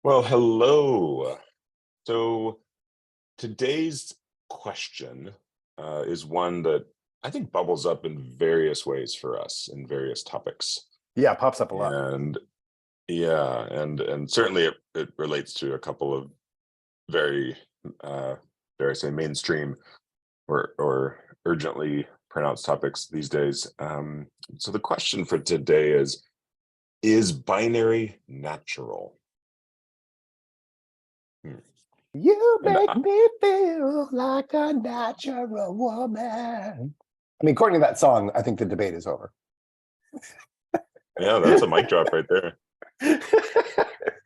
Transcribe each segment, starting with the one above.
Well, hello. So today's question is one that I think bubbles up in various ways for us in various topics. Yeah, it pops up a lot. And yeah, and certainly it relates to a couple of very, uh, dare I say, mainstream or urgently pronounced topics these days. So the question for today is binary natural? Hmm. You And make me feel like a natural woman. I mean, according to that song, I think the debate is over. yeah, that's a mic drop right there.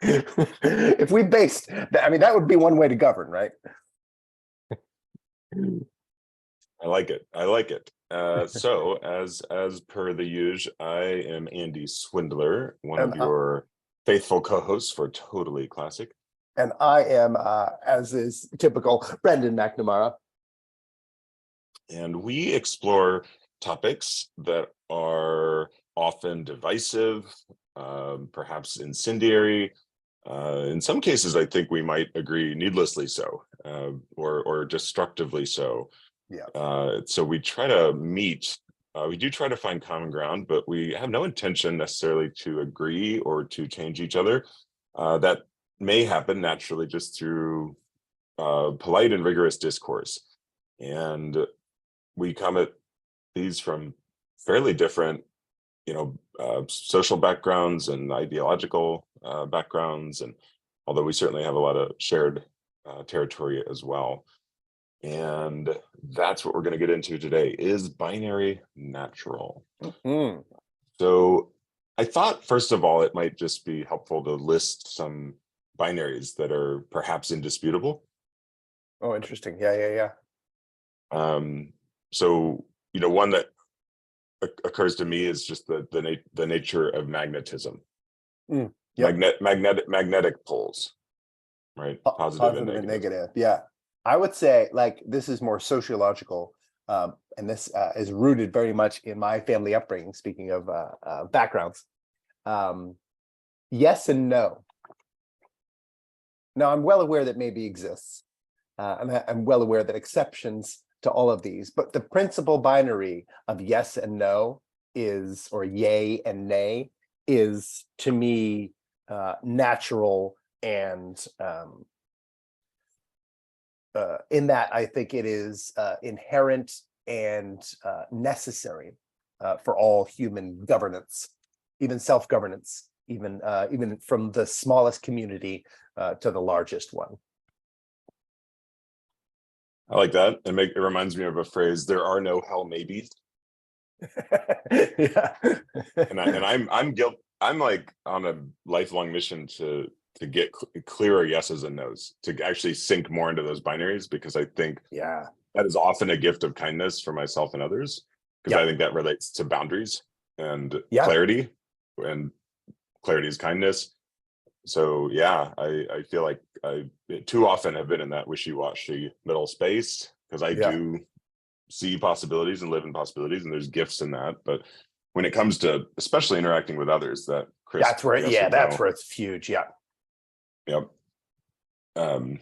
If we based that, I mean, that would be one way to govern, right? I like it. I like it. So as per the usual, I am Andy Swindler, one And of your faithful co-hosts for Totally Classic. and I am, as is typical, Brendan McNamara. And we explore topics that are often divisive, perhaps incendiary. In some cases, I think we might agree needlessly so, or destructively so. Yeah. So we try to meet. We do try to find common ground, but we have no intention necessarily to agree or to change each other. That may happen naturally just through polite and rigorous discourse. And we come at these from fairly different, social backgrounds and ideological backgrounds, and although we certainly have a lot of shared territory as well. And that's what we're going to get into today. Is binary natural? Mm. So I thought, first of all, it might just be helpful to list some binaries that are perhaps indisputable. Oh, interesting. Yeah. Um, so, one that occurs to me is just the nature of magnetism. Mm. Yep. Magnetic poles, right? Positive and Positive and negative. negative. Yeah. I would say like this is more sociological. And this is rooted very much in my family upbringing, speaking of backgrounds. Yes and no. Now, I'm well aware that maybe exists. I'm well aware that exceptions to all of these, but the principal binary of yes and no is, or yay and nay, is to me natural and in that I think it is inherent and necessary for all human governance, even self-governance, even from the smallest community to the largest one. I like that. It reminds me of a phrase: "There are no hell maybes." Yeah. I'm guilt. I'm like on a lifelong mission to get clearer yeses and nos, to actually sink more into those binaries, because I think Yeah. that is often a gift of kindness for myself and others, because I think that relates to boundaries and clarity, and clarity is kindness. So yeah, I feel like I too often have been in that wishy-washy middle space, because I do see possibilities and live in possibilities, and there's gifts in that. But when it comes to especially interacting with others, that crisp That's where, yes or that's no. where it's huge. Yeah. Yep. And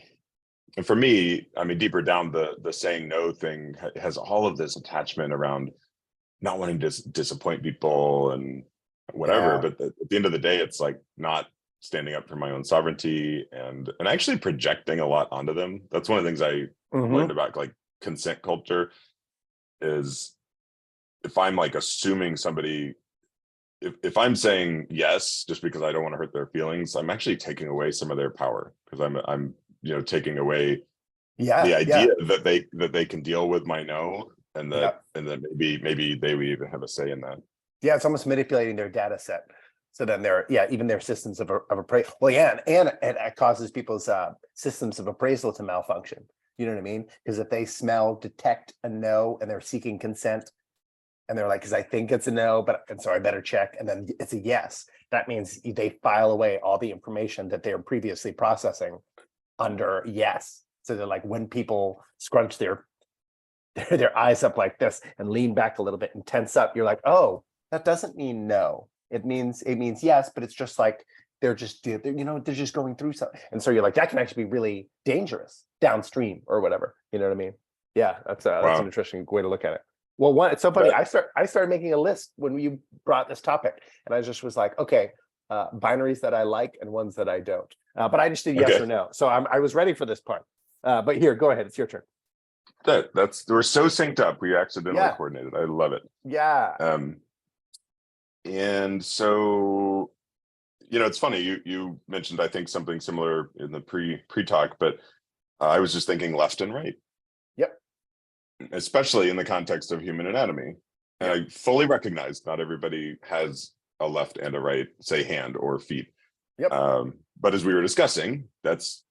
for me, I mean, deeper down, the saying no thing has all of this attachment around not wanting to disappoint people and whatever. Yeah. But at the end of the day, it's like not standing up for my own sovereignty and actually projecting a lot onto them. That's one of the things I learned about like consent culture, is if I'm like assuming somebody, if I'm saying yes just because I don't want to hurt their feelings, I'm actually taking away some of their power, because I'm taking away the idea that they can deal with my no, and then maybe they would even have a say in that. Yeah, it's almost manipulating their data set. So then even their systems of appraisal. Well, yeah, and it causes people's systems of appraisal to malfunction. You know what I mean? Because if they detect a no and they're seeking consent, and they're like, because I think it's a no, and so I better check, and then it's a yes. That means they file away all the information that they're previously processing under yes. So they're like, when people scrunch their eyes up like this and lean back a little bit and tense up, you're like, oh, that doesn't mean no. It means yes, but it's just like they're just, they're just going through something. And so you're like, that can actually be really dangerous downstream or whatever. You know what I mean? Yeah, that's an Wow. interesting way to look at it. Well, one, it's so funny. I started making a list when you brought this topic, and I just was like, okay, binaries that I like and ones that I don't. But I just did yes Okay. or no. So I was ready for this part. But here, go ahead. It's your turn. That's we're so synced up. We accidentally Yeah. coordinated. I love it. Yeah. Um, and so it's funny. You mentioned I think something similar in the pre talk, but I was just thinking left and right, Yep. especially in the context of human anatomy. And Yep. I fully recognize not everybody has a left and a right, say hand or feet. Yep. But as we were discussing, that's,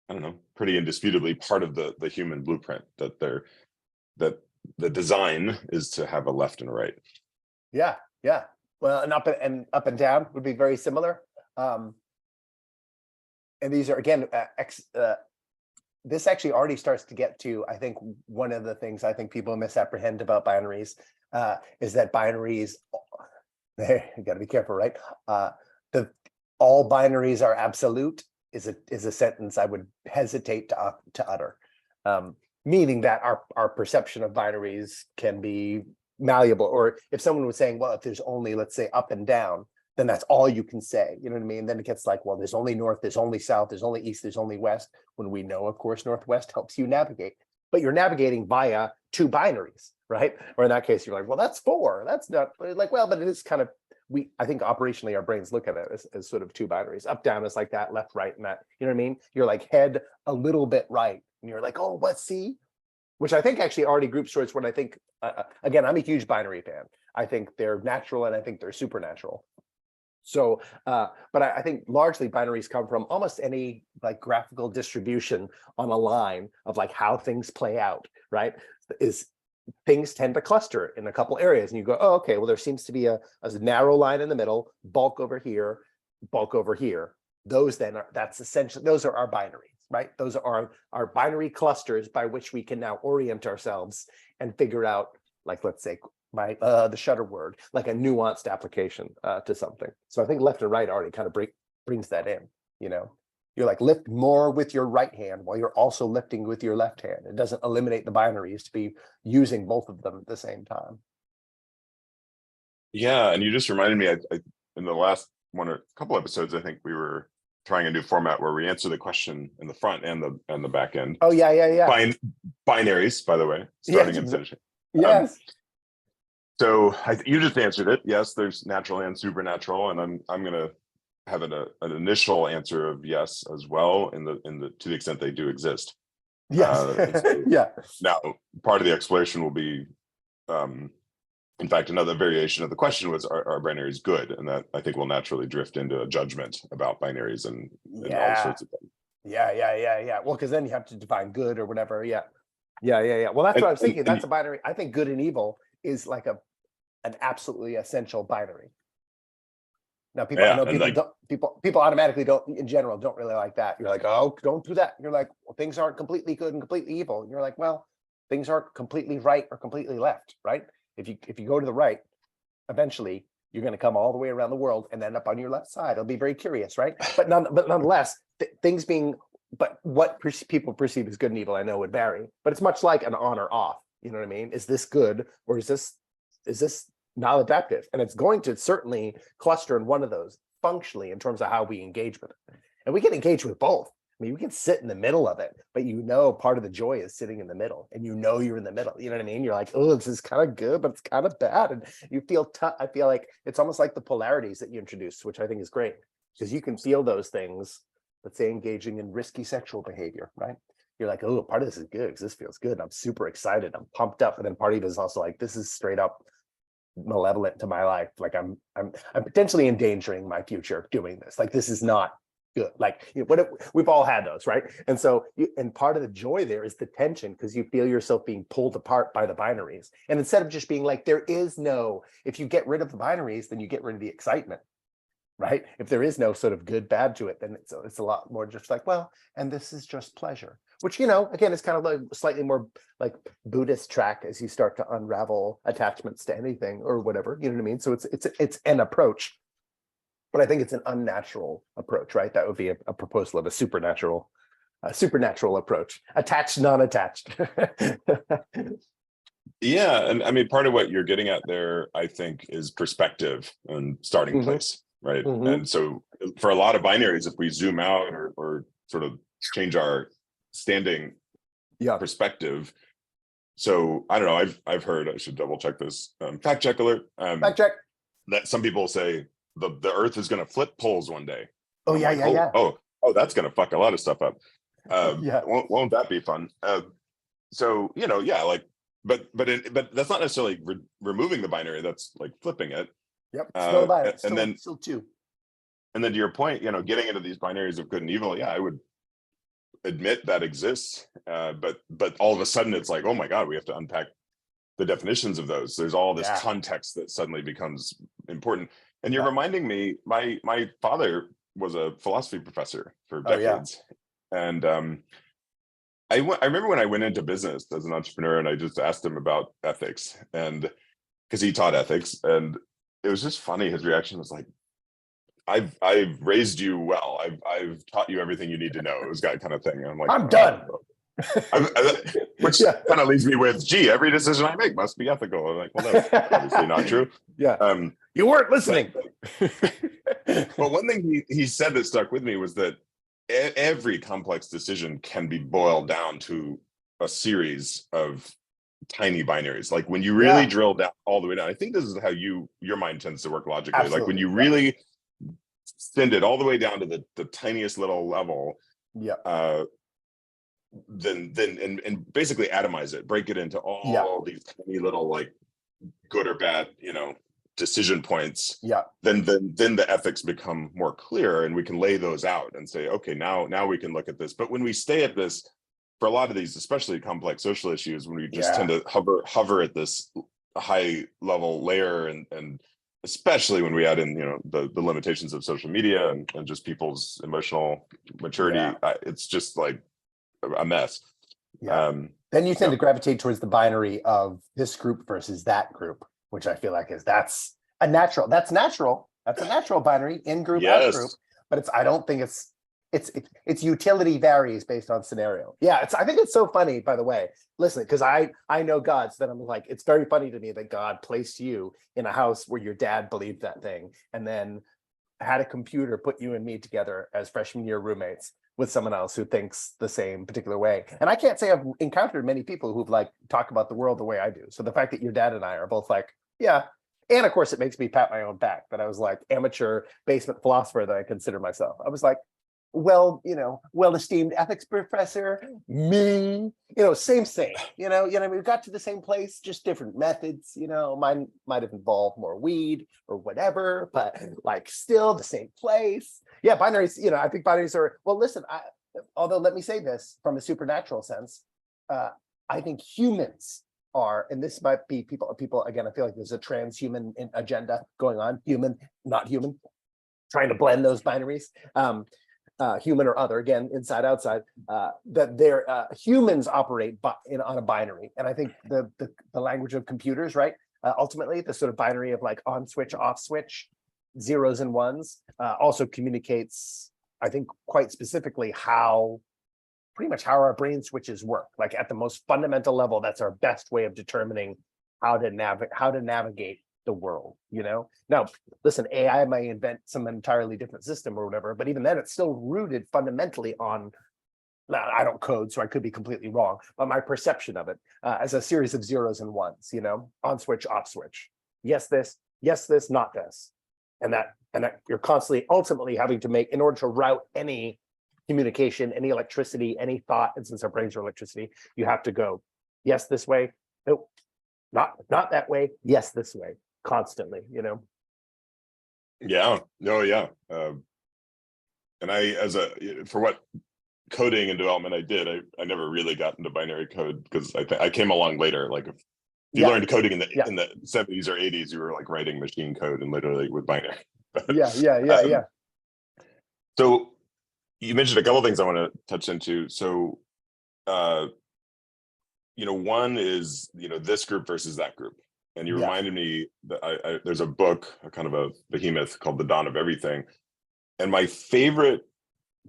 I don't know, pretty indisputably part of the human blueprint, that the design is to have a left and a right. Yeah. Yeah. Well, and up and down would be very similar. And these are again, this actually already starts to get to, I think, one of the things I think people misapprehend about binaries is that binaries, you got to be careful, right? The all binaries are absolute is a sentence I would hesitate to utter, meaning that our perception of binaries can be malleable. Or if someone was saying, well, if there's only, let's say, up and down, then that's all you can say. You know what I mean? Then it gets like, well, there's only north, there's only south, there's only east, there's only west. When we know, of course, northwest helps you navigate, but you're navigating via two binaries, right? Or in that case, you're like, well, that's four. That's not like, well, but it is kind of, I think operationally our brains look at it as sort of two binaries. Up, down is like that, left, right, and that, you know what I mean? You're like head a little bit right. And you're like, oh, what, see? Which I think actually already groups towards what I think, again, I'm a huge binary fan. I think they're natural and I think they're supernatural. So, but I think largely binaries come from almost any like graphical distribution on a line of like how things play out, right? Is things tend to cluster in a couple areas and you go, oh, okay, well, there seems to be a narrow line in the middle, bulk over here, bulk over here. Those then are, that's essentially, those are our binaries, right? Those are our binary clusters by which we can now orient ourselves and figure out, like, let's say, the shutter word, like a nuanced application to something. So I think left and right already kind of brings that in, you're like lift more with your right hand while you're also lifting with your left hand. It doesn't eliminate the binaries to be using both of them at the same time. Yeah, and you just reminded me, I in the last one or couple episodes, I think we were trying a new format where we answer the question in the front and the back end. Oh yeah, yeah, yeah. Binaries, by the way, starting and finishing. Yes. So you just answered it. Yes, there's natural and supernatural, and I'm gonna have an initial answer of yes as well, in the to the extent they do exist. Yes. So yeah. now part of the exploration will be, in fact, another variation of the question was, are binaries good? And that I think will naturally drift into a judgment about binaries and all sorts of things. Yeah. Well, because then you have to define good or whatever. Yeah. Well, that's what I was thinking. That's a binary. I think good and evil is like an absolutely essential binary. Now, I know people automatically in general don't really like that. You're like, oh, don't do that. You're like, well, things aren't completely good and completely evil. And you're like, well, things aren't completely right or completely left, right? If you go to the right, eventually you're going to come all the way around the world and end up on your left side. It'll be very curious, right? But nonetheless, things being, but what people perceive as good and evil, I know would vary. But it's much like an on or off. You know what I mean? Is this good or is this maladaptive? And it's going to certainly cluster in one of those functionally in terms of how we engage with it. And we can engage with both. I mean, we can sit in the middle of it, but part of the joy is sitting in the middle, and you're in the middle. You know what I mean? You're like, oh, this is kind of good, but it's kind of bad. And you feel I feel like it's almost like the polarities that you introduced, which I think is great, because you can feel those things, let's say engaging in risky sexual behavior, right? You're like, oh, part of this is good because this feels good. I'm super excited. I'm pumped up. And then part of it is also like, this is straight up malevolent to my life. Like I'm potentially endangering my future doing this. Like, this is not good. Like, we've all had those, right? And so, and part of the joy there is the tension, because you feel yourself being pulled apart by the binaries. And instead of just being like, if you get rid of the binaries, then you get rid of the excitement, right? If there is no sort of good, bad to it, then it's a lot more just like, well, and this is just pleasure, which, again, is kind of like slightly more like Buddhist track as you start to unravel attachments to anything or whatever, you know what I mean? So it's an approach. But I think it's an unnatural approach, right? That would be a proposal of a supernatural approach, attached, non-attached. Yeah, and I mean, part of what you're getting at there, I think, is perspective and starting Hmm. place, right? Hmm. And so for a lot of binaries, if we zoom out or sort of change our standing Yeah. perspective, so I don't know, I've heard, I should double check this, fact check alert, Fact check. that some people say the Earth is going to flip poles one day, Oh and I'm yeah, like, yeah, yeah. oh, that's going to fuck a lot of stuff up. Yeah. Won't that be fun? So yeah, like, but that's not necessarily removing the binary. That's like flipping it. Yep. Still a binary. And then Still two. to your point, getting into these binaries of good and evil. Yeah, I would admit that exists. But all of a sudden, it's like, oh my god, we have to unpack the definitions of those. There's all this Yeah. context that suddenly becomes important. And you're Yeah. reminding me, my father was a philosophy professor for Oh yeah. decades, and I remember when I went into business as an entrepreneur, and I just asked him about ethics, and because he taught ethics, and it was just funny. His reaction was like, "I've raised you well. I've taught you everything you need to know." It was that kind of thing. And I'm like, I'm done. which Yeah. kind of leaves me with, "Gee, every decision I make must be ethical." I'm like, well, that's obviously not true. Yeah. Um, You weren't listening. but one thing he said that stuck with me was that every complex decision can be boiled down to a series of tiny binaries. Like when you really Yeah. drill down all the way down, I think this is how your mind tends to work logically. Like when Absolutely. you Yeah. really send it all the way down to the tiniest little level, Yeah. then and basically atomize it, break it into Yeah. all these tiny little, like, good or bad, decision points. Yeah. Then the ethics become more clear, and we can lay those out and say, okay, now we can look at this. But when we stay at this for a lot of these, especially complex social issues, when we just tend to hover at this high level layer, and especially when we add in the limitations of social media and just people's emotional maturity, it's just like a mess. Yeah. Then you tend Yeah. to gravitate towards the binary of this group versus that group, which I feel like that's a natural. That's natural. That's a natural binary, in group, out group. Yes. But I don't think its utility varies based on scenario. Yeah, I think it's so funny, by the way. Listen, because I know God, so that I'm like, it's very funny to me that God placed you in a house where your dad believed that thing, and then had a computer put you and me together as freshman year roommates with someone else who thinks the same particular way. And I can't say I've encountered many people who've like talk about the world the way I do. So the fact that your dad and I are both like, yeah. And of course, it makes me pat my own back that I was like amateur basement philosopher that I consider myself. I was like, well-esteemed ethics professor, me, same, we got to the same place, just different methods, mine might have involved more weed or whatever, but like still the same place. Yeah, binaries, I think binaries are, well, listen, although let me say this from a supernatural sense, I think humans are, and this might be people, again, I feel like there's a transhuman agenda going on, human, not human, trying to blend those binaries. Human or other, again, inside, outside, that they're humans operate on a binary. And I think the language of computers, right? Ultimately, the sort of binary of like on switch, off switch, zeros and ones, also communicates, I think, quite specifically pretty much how our brain switches work. Like at the most fundamental level, that's our best way of determining how to navigate the world. Now listen, AI may invent some entirely different system or whatever, but even then it's still rooted fundamentally on, I don't code, so I could be completely wrong, but my perception of it as a series of zeros and ones, on switch, off switch, yes this, not this, and that you're constantly ultimately having to make in order to route any communication, any electricity, any thought. And since our brains are electricity, you have to go, yes this way, nope, not that way, yes this way, constantly. Yeah. No. Yeah. And for what coding and development I did, I never really got into binary code because I came along later. Like if you learned coding in the 70s or 80s, you were like writing machine code and literally with binary. Yeah. So you mentioned a couple of things I want to touch into. So one is this group versus that group, And you Yeah. reminded me that there's a book, a kind of a behemoth called The Dawn of Everything. And my favorite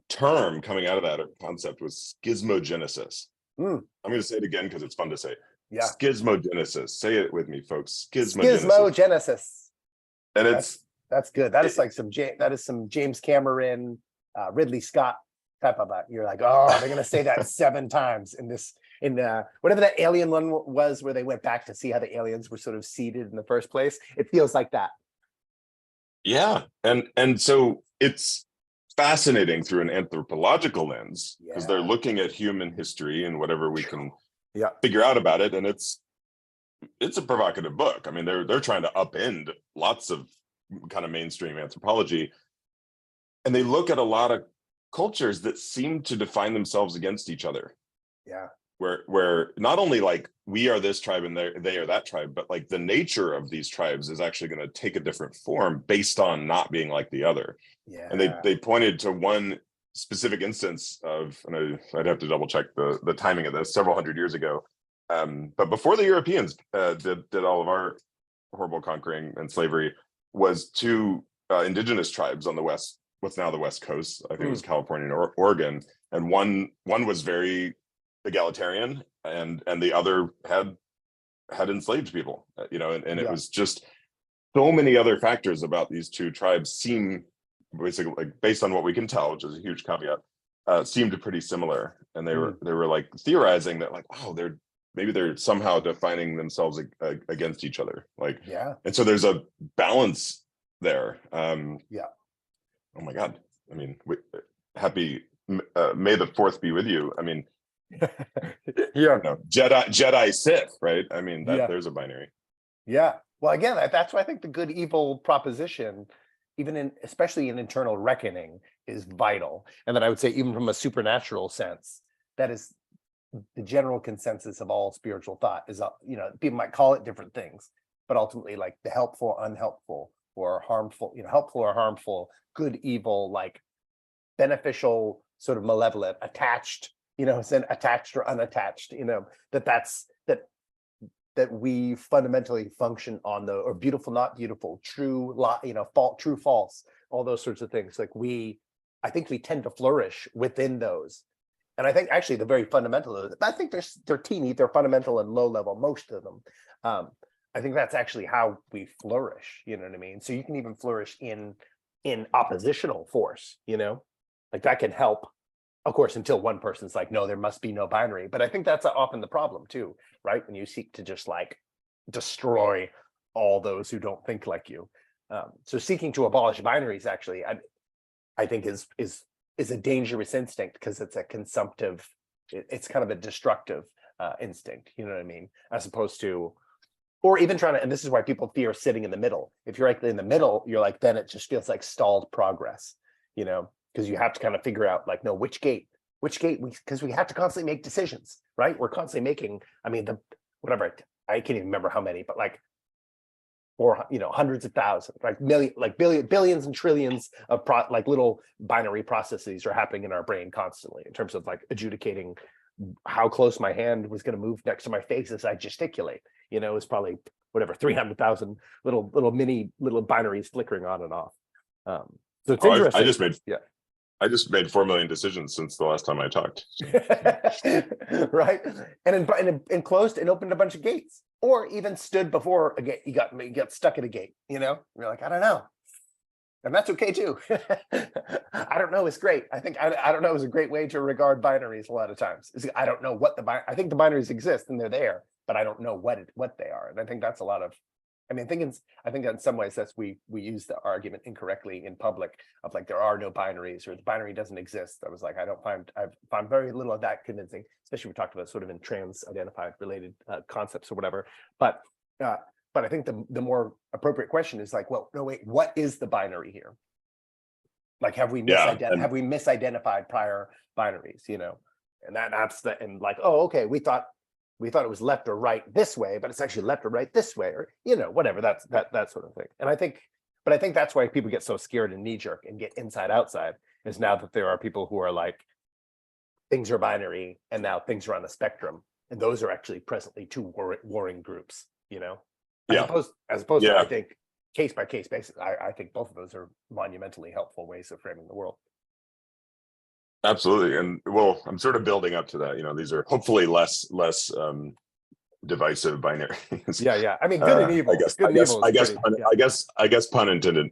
term coming out of that concept was schismogenesis. Mm, I'm going to say it again because it's fun to say. yeah. Schismogenesis. Say it with me, folks. Schismogenesis. Schismogenesis. And That's good. That is it, like that is some James Cameron, Ridley Scott type of that. You're like, oh, they're gonna say that 7 times in whatever that alien one was, where they went back to see how the aliens were sort of seeded in the first place. It feels like that. yeah. And so it's fascinating through an anthropological lens because they're Yeah. looking at human history and whatever we can Yeah. figure out about it. And it's a provocative book. I mean, they're trying to upend lots of kind of mainstream anthropology. And they look at a lot of cultures that seem to define themselves against each other. Yeah. Where not only like we are this tribe and they are that tribe, but like the nature of these tribes is actually going to take a different form based on not being like the other. And Yeah. they pointed to one specific instance of, and I'd have to double check the timing of this, several hundred years ago. But before the Europeans did all of our horrible conquering and slavery, was two indigenous tribes on the west, what's now the West Coast. I think it was California and Oregon, and one was very egalitarian, and the other had enslaved people. And it Yeah. was just so many other factors about these two tribes seem basically, like, based on what we can tell, which is a huge caveat, seemed pretty similar. And they were like theorizing that, like, wow, maybe they're somehow defining themselves against each other, like. Yeah. And so there's a balance there. Yeah. Oh my god, I mean, happy May the 4th be with you. I mean, Yeah. Jedi Sith, right? I mean, that Yeah. there's a binary. Yeah. Well, again, that's why I think the good evil proposition, especially in internal reckoning, is vital. And then I would say, even from a supernatural sense, that is the general consensus of all spiritual thought. Is, people might call it different things, but ultimately, like the helpful, unhelpful, or harmful, helpful or harmful, good, evil, like beneficial, sort of malevolent, attached, attached or unattached, that we fundamentally function on or beautiful, not beautiful, true, true, false, all those sorts of things. Like I think we tend to flourish within those. And I think actually the very fundamental of it, I think they're teeny, they're fundamental and low level, most of them. I think that's actually how we flourish, you know what I mean? So you can even flourish in oppositional force, like that can help, of course, until one person's like, no, there must be no binary. But I think that's often the problem too, right? When you seek to just like destroy all those who don't think like you. So seeking to abolish binaries actually, I think is a dangerous instinct, because it's a consumptive, it's kind of a destructive instinct, you know what I mean? As opposed to, or even trying to, and this is why people fear sitting in the middle. If you're like in the middle, you're like, then it just feels like stalled progress, because you have to kind of figure out, like, no, which gate, because we have to constantly make decisions, right? We're constantly making, I mean, whatever, I can't even remember how many, but like, or hundreds of thousands, like billions and trillions of like little binary processes are happening in our brain constantly, in terms of like adjudicating how close my hand was going to move next to my face as I gesticulate. It's probably whatever 300,000 little binaries flickering on and off. So it's interesting. I just made 4 million decisions since the last time I talked. Right, and enclosed and opened a bunch of gates, or even stood before a gate. You got stuck at a gate. You're like, I don't know, and that's okay too. I don't know is great. I think I don't know is a great way to regard binaries a lot of times. I don't know what I think the binaries exist and they're there, but I don't know what they are. And I think that's a lot of, I think in some ways that's we use the argument incorrectly in public of like, there are no binaries, or the binary doesn't exist. I was like, I've found very little of that convincing, especially we talked about sort of in trans identified related concepts or whatever. But I think the more appropriate question is like, well, no, wait, what is the binary here? Like, have we misidentified prior binaries, and and like, oh, okay, we thought it was left or right this way, but it's actually left or right this way, or whatever, that sort of thing. And I think that's why people get so scared and knee jerk and get inside outside, is now that there are people who are like, things are binary and now things are on the spectrum, and those are actually presently two warring groups. As Yeah, opposed to, I yeah, think, case by case basis. I think both of those are monumentally helpful ways of framing the world. absolutely. And well, I'm sort of building up to that. These are hopefully less divisive binaries. Yeah, yeah. I mean, good and I evil. guess, Good I and guess, evil is I guess, pretty. pun, Yeah. I guess pun intended.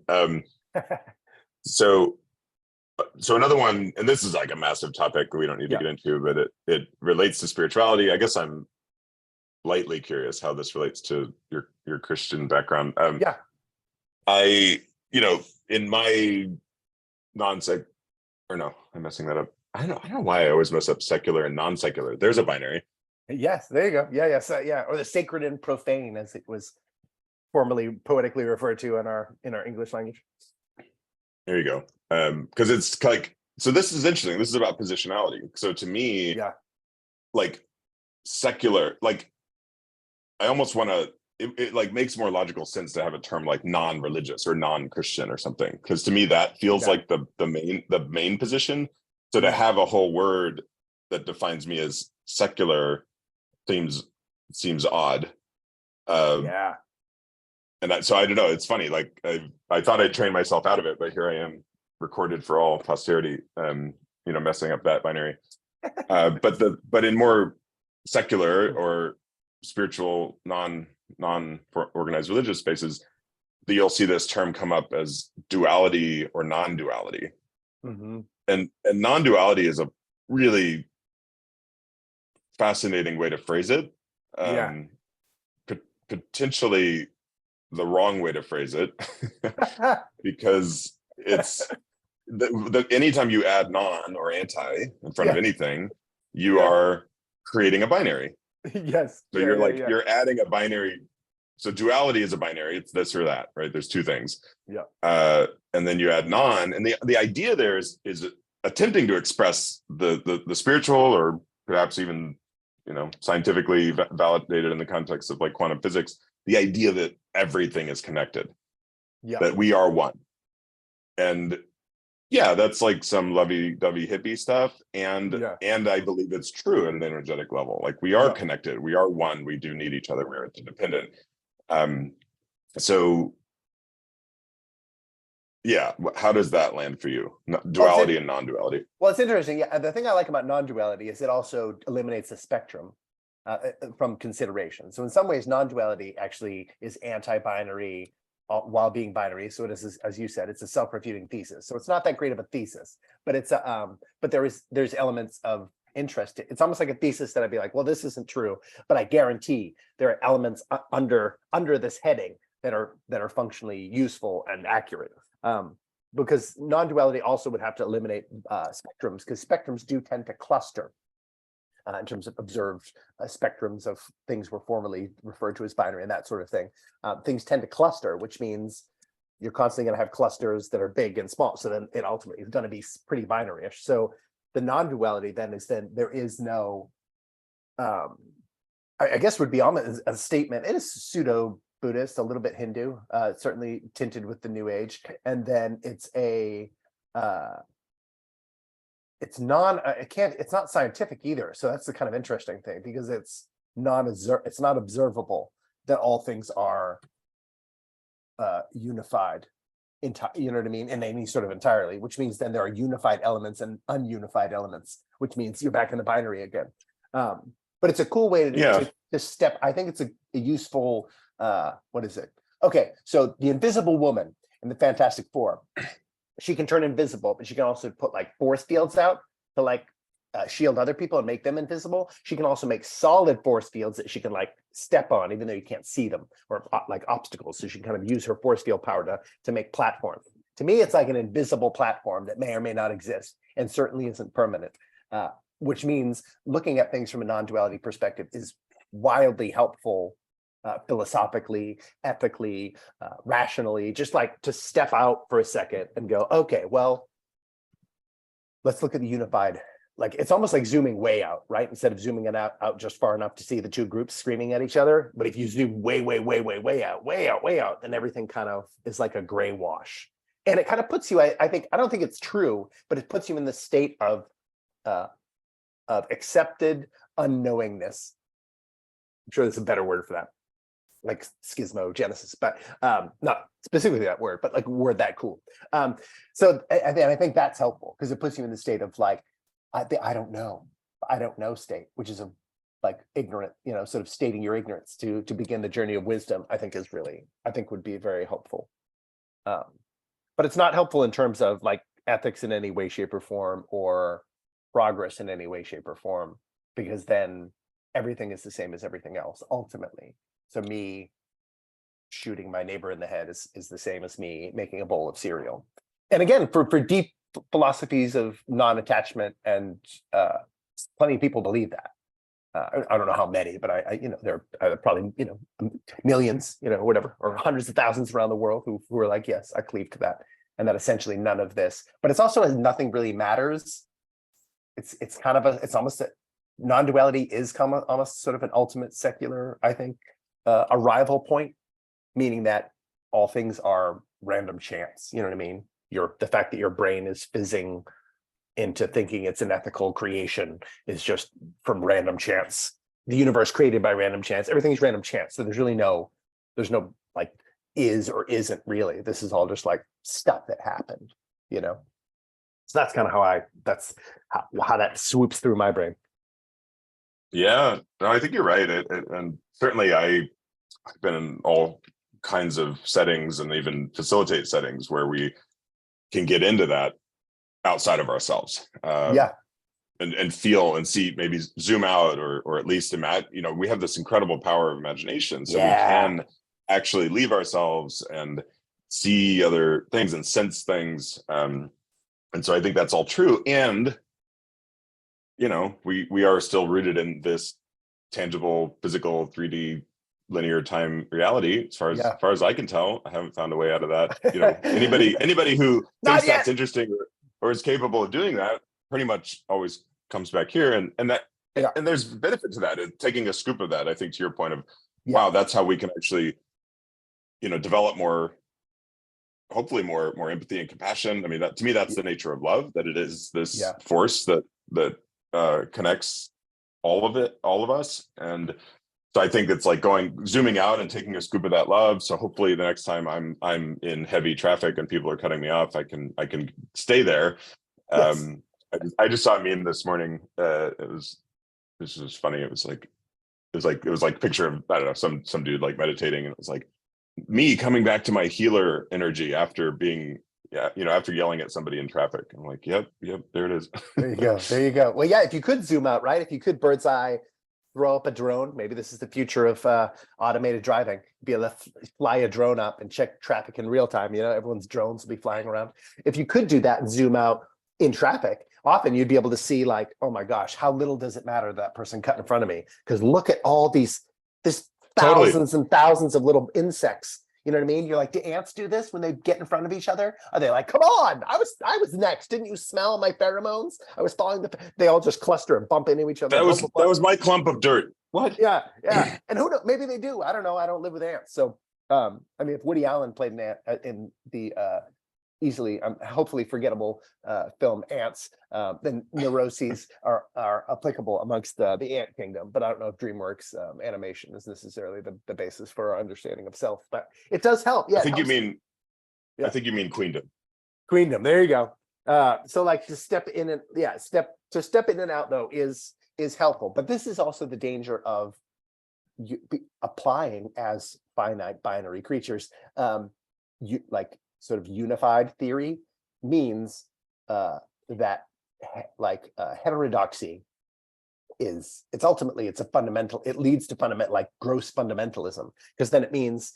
So, so another one, and this is like a massive topic we don't need to Yeah. get into, but it relates to spirituality. I guess I'm lightly curious how this relates to your Christian background. Yeah. I, in my non-sec, or no, I'm messing that up. I don't know why I always mess up secular and non-secular. There's a binary. Yes. There you go. Yeah. Yeah. So, yeah. Or the sacred and profane, as it was formerly poetically referred to in our English language. There you go. Because it's like, so this is interesting. This is about positionality. So to me, Yeah. like secular, like I almost want to, it like makes more logical sense to have a term like non-religious or non-Christian or something. Because to me, that feels Yeah. like the main position. So to Yeah. have a whole word that defines me as secular seems odd. Um, Yeah. so I don't know. It's funny. Like I thought I'd train myself out of it, but here I am, recorded for all posterity. Messing up that binary. But in more secular or spiritual, non-organized religious spaces, you'll see this term come up as duality or non-duality. Mm-hmm. And non-duality is a really fascinating way to phrase it. Yeah. Potentially the wrong way to phrase it, because it's anytime you add non or anti in front of Yeah. anything, you Yeah. are creating a binary. Yes. So Yeah. you're Yeah. like Yeah. you're adding a binary. So duality is a binary. It's this or that, right? There's two things. Yeah. And then you add non, and the idea there is attempting to express the spiritual, or perhaps even scientifically validated in the context of like quantum physics, the idea that everything is connected, Yeah. that we are one. And yeah, that's like some lovey-dovey hippie stuff, and Yeah. I believe it's true at an energetic level. Like we are Yeah. connected, we are one, we do need each other, we're interdependent. um so yeah, how does that land for you? Well, Duality and non-duality. it's interesting. Yeah, the thing I like about non-duality is it also eliminates the spectrum from consideration. So in some ways, non-duality actually is anti-binary while being binary. So it is, as you said, it's a self-refuting thesis. So it's not that great of a thesis, but it's but there's elements of interest. It's almost like a thesis that I'd be like, well, this isn't true, but I guarantee there are elements under this heading that are functionally useful and accurate. Because non-duality also would have to eliminate spectrums, because spectrums do tend to cluster in terms of observed spectrums of things were formerly referred to as binary and that sort of thing. Things tend to cluster, which means you're constantly going to have clusters that are big and small. So then it ultimately is going to be pretty binary-ish. So the non-duality then there is no, I guess would be almost a statement. It is pseudo Buddhist, a little bit Hindu, certainly tinted with the New Age, and then it's it's not scientific either. So that's the kind of interesting thing, because it's not observable that all things are unified, you know what I mean, in any sort of entirely, which means then there are unified elements and ununified elements, which means you're back in the binary again. But it's a cool way to step. I think it's a useful. What is it? Okay, so the Invisible Woman in the Fantastic Four, she can turn invisible, but she can also put like force fields out to like shield other people and make them invisible. She can also make solid force fields that she can like step on, even though you can't see them, or like obstacles. So she can kind of use her force field power to make platforms. To me, it's like an invisible platform that may or may not exist, and certainly isn't permanent. Which means looking at things from a non-duality perspective is wildly helpful. Philosophically, ethically, rationally, just like to step out for a second and go, okay, well, let's look at the unified. Like it's almost like zooming way out, right? Instead of zooming it out just far enough to see the two groups screaming at each other. But if you zoom way out, then everything kind of is like a gray wash. And it kind of puts you, I don't think it's true, but it puts you in the state of accepted unknowingness. I'm sure there's a better word for that. like schismogenesis, but not specifically that word, but like a word that cool. So I think that's helpful because it puts you in the state of like, I don't know state, which is a like ignorant, sort of stating your ignorance to begin the journey of wisdom. I think would be very helpful. But it's not helpful in terms of like ethics in any way, shape, or form, or progress in any way, shape, or form, because then everything is the same as everything else ultimately. So me shooting my neighbor in the head is the same as me making a bowl of cereal. And again, for deep philosophies of non-attachment, and plenty of people believe that. I don't know how many, but there are probably millions, whatever, or hundreds of thousands around the world who are like, yes, I cleave to that, and that essentially none of this. But it's also nothing really matters. It's kind of it's almost a non-duality is almost sort of an ultimate secular, I think, arrival point, meaning that all things are random chance. You know what I mean? The fact that your brain is fizzing into thinking it's an ethical creation is just from random chance. The universe created by random chance. Everything's random chance. So there's no like is or isn't really. This is all just like stuff that happened, So that's kind of how that swoops through my brain. Yeah, no, I think you're right. And certainly I've been in all kinds of settings and even facilitate settings where we can get into that outside of ourselves. Yeah. And feel and see, maybe zoom out, or at least imagine, we have this incredible power of imagination. So we can actually leave ourselves and see other things and sense things. And so I think that's all true. And we are still rooted in this tangible, physical, 3D linear time reality. As far as I can tell, I haven't found a way out of that. Anybody who thinks that's interesting or is capable of doing that pretty much always comes back here. And there's benefit to that. Taking a scoop of that, I think, to your point of, wow, that's how we can actually, develop hopefully more empathy and compassion. I mean, to me, that's the nature of love, that it is this force that connects all of us. And so I think it's like zooming out and taking a scoop of that love. So hopefully the next time I'm in heavy traffic and people are cutting me off, I can stay there. Yes. I just saw a meme this morning. This was funny. It was like picture of, I don't know, some dude like meditating, and it was like me coming back to my healer energy after being after yelling at somebody in traffic. I'm like, yep, there it is. There you go. Well, yeah, if you could zoom out, right? If you could bird's eye, throw up a drone, maybe this is the future of automated driving. Be able to fly a drone up and check traffic in real time. Everyone's drones will be flying around. If you could do that and zoom out in traffic, often you'd be able to see like, oh my gosh, how little does it matter that person cut in front of me? Because look at all this thousands and thousands of little insects. You know what I mean? You're like, do ants do this when they get in front of each other? Are they like, come on, I was next. Didn't you smell my pheromones? I was following they all just cluster and bump into each other. That was my clump of dirt. What? Yeah. And who knows? Maybe they do. I don't know. I don't live with ants. So, I mean, if Woody Allen played an ant in the easily, hopefully forgettable film Ants, then neuroses are applicable amongst the ant kingdom. But I don't know if DreamWorks animation is necessarily the basis for our understanding of self. But it does help. Yeah, I think you mean Queendom. Queendom. There you go. So like to step in and out though is helpful. But this is also the danger of applying as finite binary creatures. Sort of unified theory means that heterodoxy it's a fundamental, it leads to fundamental, like gross fundamentalism, because then it means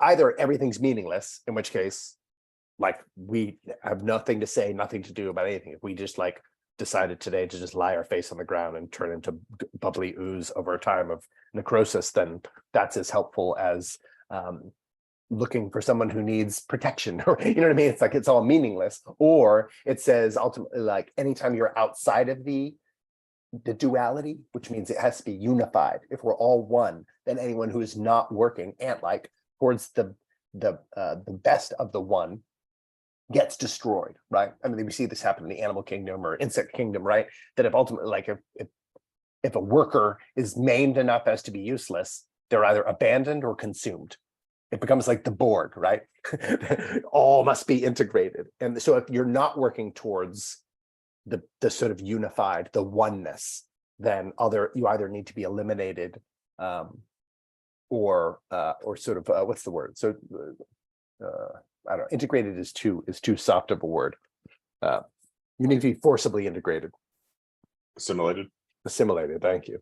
either everything's meaningless, in which case like we have nothing to say, nothing to do about anything. If we just like decided today to just lie our face on the ground and turn into bubbly ooze over a time of necrosis, then that's as helpful as looking for someone who needs protection, or you know what I mean? It's like it's all meaningless. Or it says ultimately, like anytime you're outside of the duality, which means it has to be unified. If we're all one, then anyone who is not working ant-like towards the best of the one gets destroyed, right? I mean, we see this happen in the animal kingdom or insect kingdom, right? That if ultimately, like if a worker is maimed enough as to be useless, they're either abandoned or consumed. It becomes like the Borg, right? All must be integrated. And so if you're not working towards the sort of unified, the oneness, then you either need to be eliminated, or sort of what's the word? So I don't know, integrated is too soft of a word. You need to be forcibly integrated. Assimilated. Assimilated, thank you.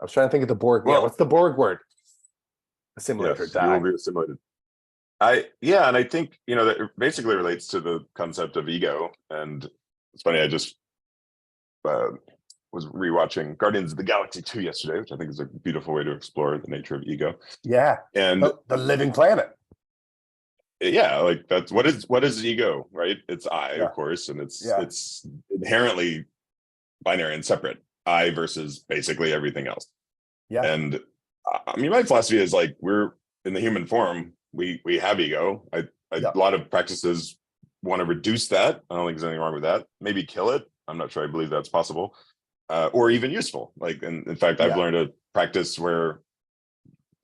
I was trying to think of the Borg. Well, yeah, what's the Borg word? Assimilate or yes, you will die. be assimilated. And I think, that basically relates to the concept of ego. And it's funny, I just was rewatching Guardians of the Galaxy 2 yesterday, which I think is a beautiful way to explore the nature of ego. Yeah, And the living planet. yeah, like that's what is ego, right? It's I, Yeah. of course, and it's Yeah. it's inherently binary and separate. I versus basically everything else. Yeah. And I mean, my philosophy is like, we're in the human form, we have ego. A lot of practices want to reduce that. I don't think there's anything wrong with that. Maybe kill it. I'm not sure I believe that's possible, or even useful. Like, and in fact, I've learned a practice where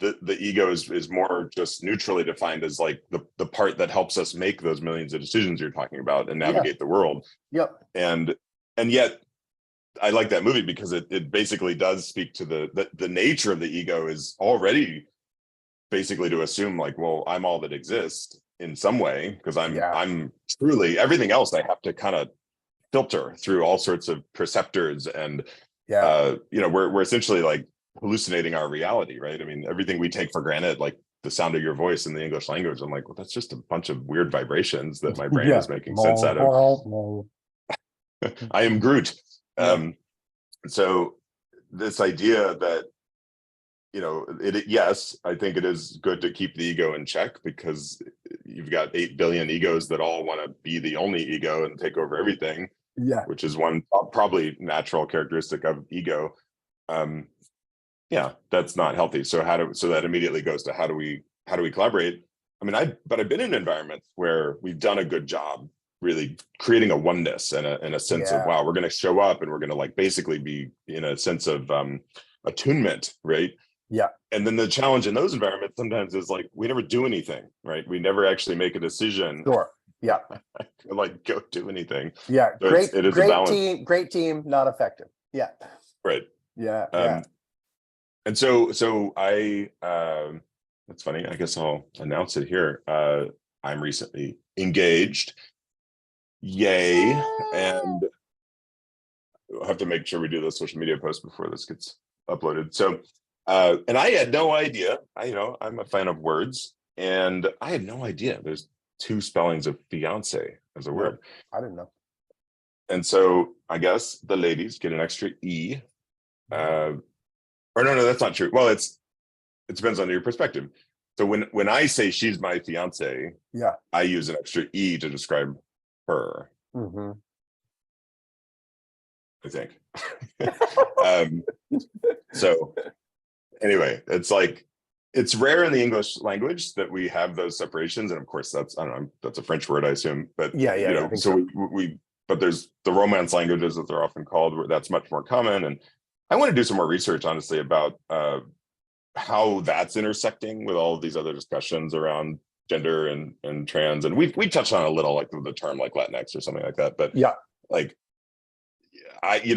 the ego is more just neutrally defined as like the part that helps us make those millions of decisions you're talking about and navigate the world. Yep. And yet I like that movie because it basically does speak to the nature of the ego is already basically to assume like, well, I'm all that exists in some way, because I'm truly everything else. I have to kind of filter through all sorts of perceptors, and we're essentially like hallucinating our reality, right? I mean, everything we take for granted, like the sound of your voice in the English language, I'm like, well, that's just a bunch of weird vibrations that my brain is making sense out of. I am Groot. So this idea that, yes, I think it is good to keep the ego in check, because you've got 8 billion egos that all want to be the only ego and take over everything, which is one probably natural characteristic of ego. That's not healthy. So that immediately goes to how do we collaborate? I mean, I've been in environments where we've done a good job really creating a oneness and a sense of, wow, we're going to show up and we're going to like basically be in a sense of attunement, right? Yeah. And then the challenge in those environments sometimes is like, we never do anything, right? We never actually make a decision. Sure. Yeah. Like, go do anything. Yeah. So it is a balance. Great team, not effective. Yeah. Right. Yeah. And so I, that's funny. I guess I'll announce it here. I'm recently engaged. Yay. And we'll have to make sure we do the social media post before this gets uploaded. So, and I had no idea, I'm a fan of words, and I had no idea there's 2 spellings of fiance as a word. I didn't know. And so I guess the ladies get an extra E. Or no, that's not true. Well, it depends on your perspective. So when I say she's my fiance, I use an extra E to describe her. Mm-hmm. I think. So anyway, it's like, it's rare in the English language that we have those separations. And of course that's, I don't know, that's a French word, I assume, but so we but there's the Romance languages that they're often called, where that's much more common. And I want to do some more research, honestly, about how that's intersecting with all of these other discussions around gender and trans. And we touched on a little, like the term like Latinx or something like that, but like,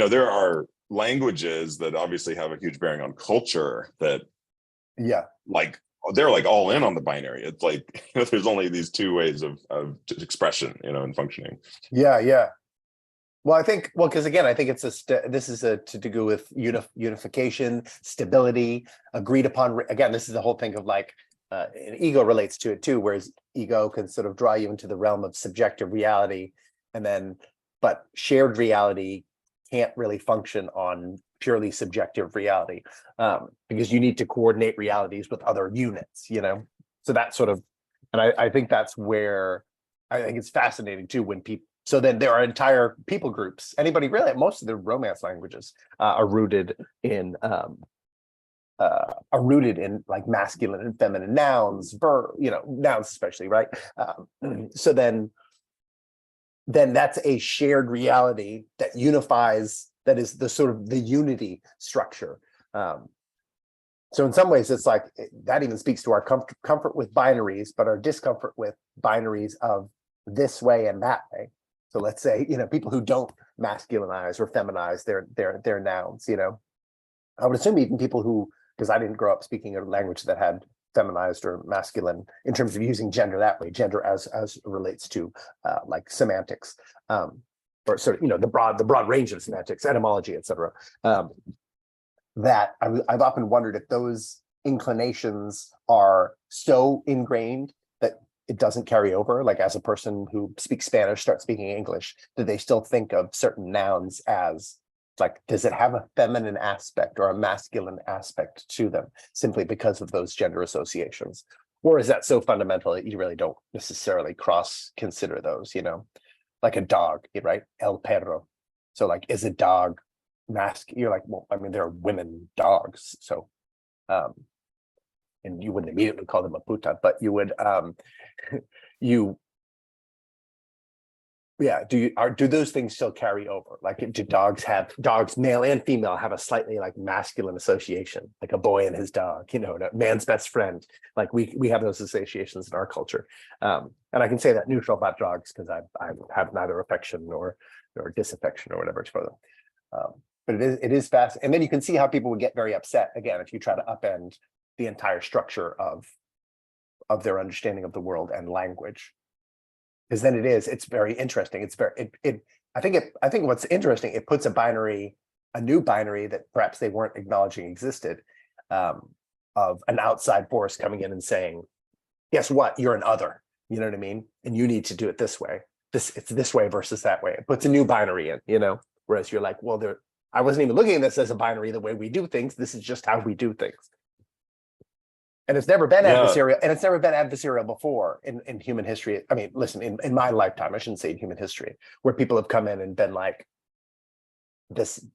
there are languages that obviously have a huge bearing on culture that like they're like all in on the binary. It's like, there's only these 2 ways of expression, and functioning. Well, I think, because again, I think it's this is to do with unification, stability, agreed upon. Again, this is the whole thing of like, ego relates to it too, whereas ego can sort of draw you into the realm of subjective reality, but shared reality can't really function on purely subjective reality, because you need to coordinate realities with other units, so that sort of, and I think that's where I think it's fascinating too, when people, so then there are entire people groups, anybody really, most of the Romance languages are rooted in like masculine and feminine nouns, nouns especially, right? So then that's a shared reality that unifies, that is the sort of the unity structure. So in some ways, it's like that even speaks to our comfort with binaries, but our discomfort with binaries of this way and that way. So let's say, people who don't masculinize or feminize their nouns, I would assume even people who, because I didn't grow up speaking a language that had feminized or masculine in terms of using gender that way, gender as relates to like semantics, or sort of, the broad range of semantics, etymology, etc. That I've often wondered if those inclinations are so ingrained that it doesn't carry over. Like as a person who speaks Spanish starts speaking English, do they still think of certain nouns as like, does it have a feminine aspect or a masculine aspect to them simply because of those gender associations? Or is that so fundamental that you really don't necessarily cross consider those, like a dog, right? El perro. So like, is a dog you're like, well, I mean, there are women dogs, so and you wouldn't immediately call them a puta, but you would you do those things still carry over? Like, do dogs male and female have a slightly like masculine association, like a boy and his dog, a man's best friend? Like we have those associations in our culture, and I can say that neutral about dogs because I have neither affection nor disaffection or whatever for them. But it is fast. And then you can see how people would get very upset again if you try to upend the entire structure of their understanding of the world and language. Because then it's very interesting. I think what's interesting, it puts a new binary that perhaps they weren't acknowledging existed, of an outside force coming in and saying, guess what? You're an other. You know what I mean? And you need to do it this way. It's this way versus that way. It puts a new binary in, whereas you're like, well, I wasn't even looking at this as a binary the way we do things. This is just how we do things. And it's never been adversarial, and it's never been adversarial before in human history. I mean, listen, in my lifetime, I shouldn't say in human history, where people have come in and been like, this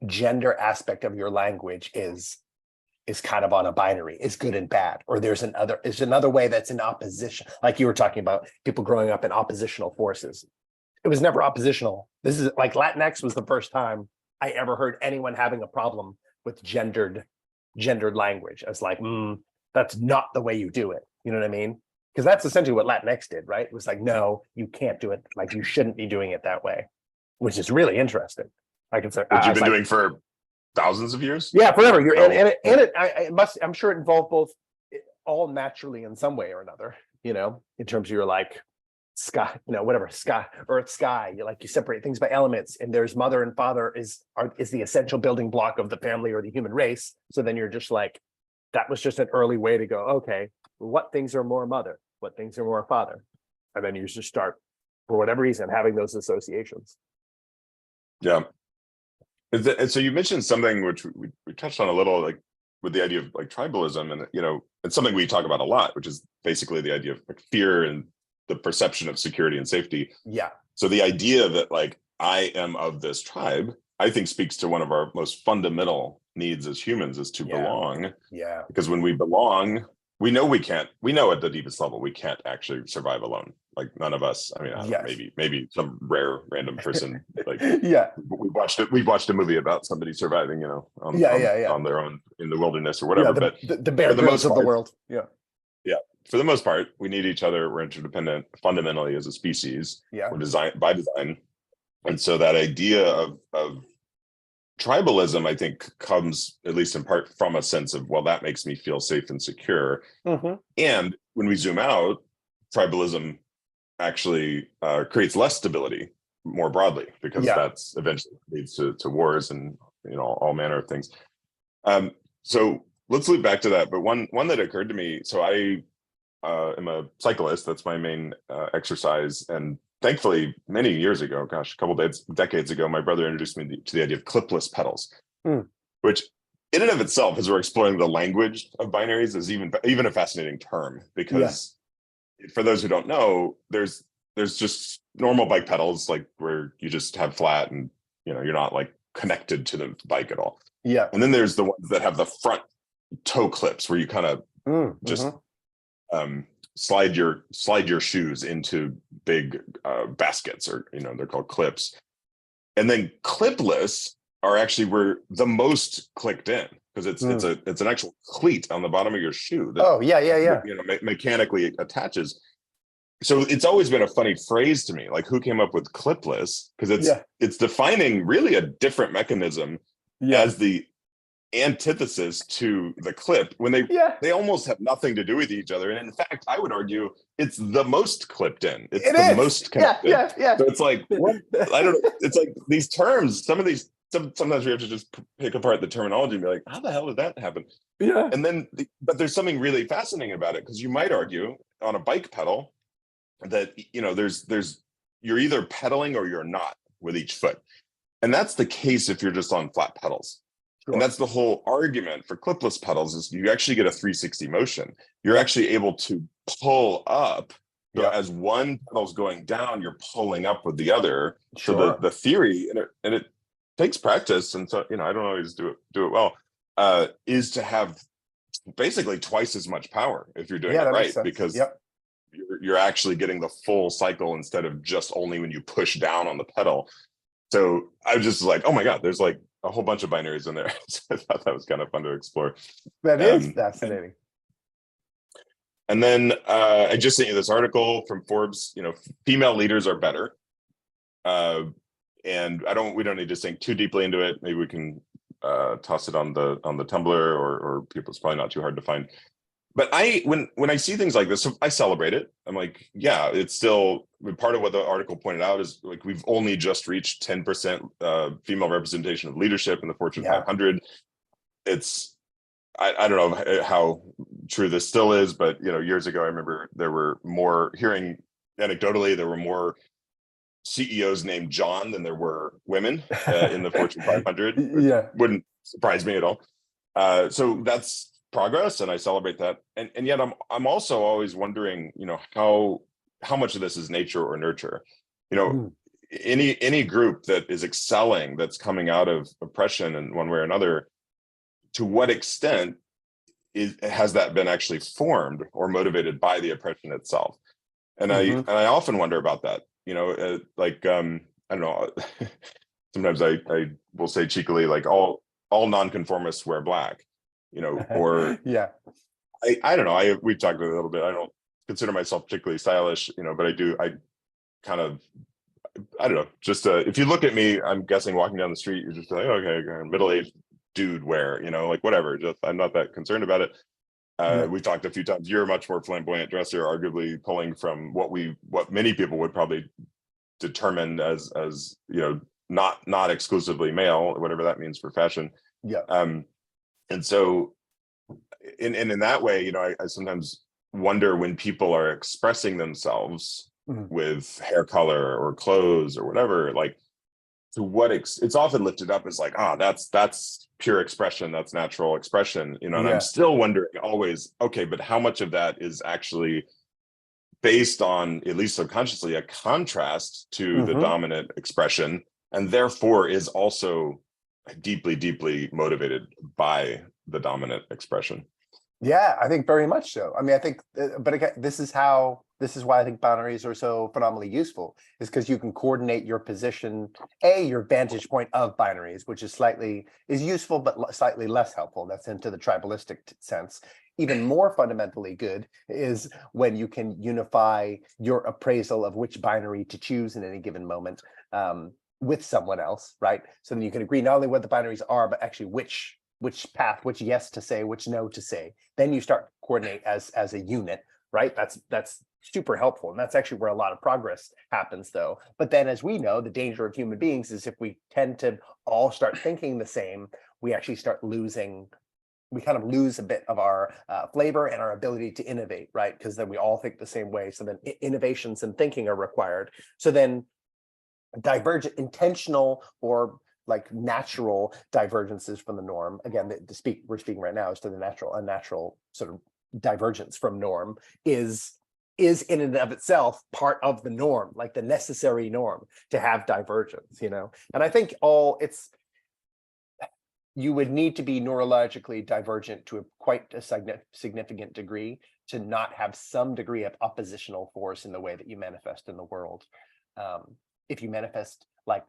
gender aspect of your language is kind of on a binary, is good and bad, or there's another way that's in opposition. Like you were talking about people growing up in oppositional forces. It was never oppositional. This is like Latinx was the first time I ever heard anyone having a problem with gendered language. I was like, that's not the way you do it. You know what I mean? Because that's essentially what Latinx did, right? It was like, no, you can't do it. Like you shouldn't be doing it that way, which is really interesting. I can say, which you've been doing for thousands of years. Yeah, forever. I'm sure it involved both, all naturally in some way or another. In terms of your like sky, whatever, sky, earth, sky. You separate things by elements, and there's mother and father is the essential building block of the family or the human race. So then you're just like, that was just an early way to go, okay, what things are more mother, what things are more father, and then you just start, for whatever reason, having those associations. Yeah. And so you mentioned something which we touched on a little, like with the idea of like tribalism, and it's something we talk about a lot, which is basically the idea of like fear and the perception of security and safety. Yeah. So the idea that like I am of this tribe, I think speaks to one of our most fundamental needs as humans, is to belong. Yeah. Because when we belong, we know at the deepest level, we can't actually survive alone. Like none of us. I mean, I don't know, maybe some rare random person. Like we watched a movie about somebody surviving, on their own in the wilderness or whatever. But the Bear Grylls of the world. Yeah. Yeah. For the most part, we need each other. We're interdependent fundamentally as a species. Yeah. We're designed by design. And so that idea of tribalism, I think, comes at least in part from a sense of, well, that makes me feel safe and secure. Mm-hmm. And when we zoom out, tribalism actually creates less stability more broadly, because that's eventually leads to wars and all manner of things. So let's loop back to that. But one that occurred to me. So I am a cyclist. That's my main exercise. And thankfully, many years ago, a couple decades ago, my brother introduced me to the idea of clipless pedals, which in and of itself, as we're exploring the language of binaries, is even a fascinating term, because for those who don't know, there's just normal bike pedals, like where you just have flat and you're not like connected to the bike at all. Yeah. And then there's the ones that have the front toe clips where you kind of just slide your shoes into big baskets, or they're called clips. And then clipless are actually where the most clicked in. because Mm. it's an actual cleat on the bottom of your shoe that Oh, yeah, yeah, yeah. mechanically attaches. So it's always been a funny phrase to me, like who came up with clipless? Because Yeah, it's defining really a different mechanism yeah, as the antithesis to the clip when yeah. they almost have nothing to do with each other. And in fact, I would argue it's the most clipped in. It's It the is. most Yeah, connected. yeah, yeah. So it's like what I don't know. It's like these terms. Some of these. Sometimes we have to just pick apart the terminology and be like, how the hell did that happen? Yeah. And then, but there's something really fascinating about it because you might argue on a bike pedal that there's you're either pedaling or you're not with each foot, and that's the case if you're just on flat pedals. And Sure. that's the whole argument for clipless pedals is you actually get a 360 motion. You're Yep. actually able to pull up. So Yep. as one pedal's going down, you're pulling up with the other. So Sure. the theory, and it takes practice, and so I don't always do it well, is to have basically twice as much power if you're doing Yeah, it that makes right, sense. because Yep. you're actually getting the full cycle instead of just only when you push down on the pedal. So I was just like, oh my God, there's like a whole bunch of binaries in there. So I thought that was kind of fun to explore. That is Um, fascinating. and then I just sent you this article from Forbes. Female leaders are better. Uh, and we don't need to sink too deeply into it. Maybe we can toss it on the Tumblr, or people. It's probably not too hard to find. But when I see things like this, I celebrate it. I'm like, yeah, it's still part of what the article pointed out is like we've only just reached 10% female representation of leadership in the Fortune Yeah. 500. It's I don't know how true this still is, but years ago I remember there were more hearing anecdotally there were more CEOs named John than there were women in the Fortune 500. It Yeah. wouldn't surprise me at all. So that's progress, and I celebrate that. And yet I'm also always wondering, how much of this is nature or nurture. You know, Mm. any group that is excelling, that's coming out of oppression in one way or another, to what extent has that been actually formed or motivated by the oppression itself? And Hmm. I often wonder about that. I don't know. Sometimes I will say cheekily, like all nonconformists wear black, or Yeah. I don't know. We've talked a little bit. I don't consider myself particularly stylish, but I kind of, I don't know. Just if you look at me, I'm guessing walking down the street, you're just like, okay, middle-aged dude wear, like whatever. Just I'm not that concerned about it. Yeah. We talked a few times. You're a much more flamboyant dresser, arguably pulling from what many people would probably determine as not exclusively male, whatever that means for fashion. Yeah. Um, and so in that way, I sometimes wonder when people are expressing themselves Mhm. with hair color or clothes or whatever, like to what it's often lifted up as like, that's pure expression, that's natural expression, and I'm Yeah. still wondering always, okay, but how much of that is actually based on, at least subconsciously, a contrast to the Hmm. dominant expression, and therefore is also deeply, deeply motivated by the dominant expression. Yeah, I think very much so. I mean, I think, but again, this is why I think binaries are so phenomenally useful, is because you can coordinate your position, your vantage point of binaries, which is useful, but slightly less helpful. That's into the tribalistic sense. Even more fundamentally good is when you can unify your appraisal of which binary to choose in any given moment with someone else, right? So then you can agree not only what the binaries are, but actually which path, which yes to say, which no to say. Then you start coordinate as a unit, right? That's super helpful. And that's actually where a lot of progress happens though. But then as we know, the danger of human beings is if we tend to all start thinking the same, we actually start we kind of lose a bit of our flavor and our ability to innovate, right? Because then we all think the same way. So then innovations and thinking are required. So then divergent, intentional, or like natural divergences from the norm. Again, we're speaking right now as to the unnatural sort of divergence from norm is in and of itself part of the norm, like the necessary norm to have divergence, And I think you would need to be neurologically divergent to quite a significant degree to not have some degree of oppositional force in the way that you manifest in the world. If you manifest like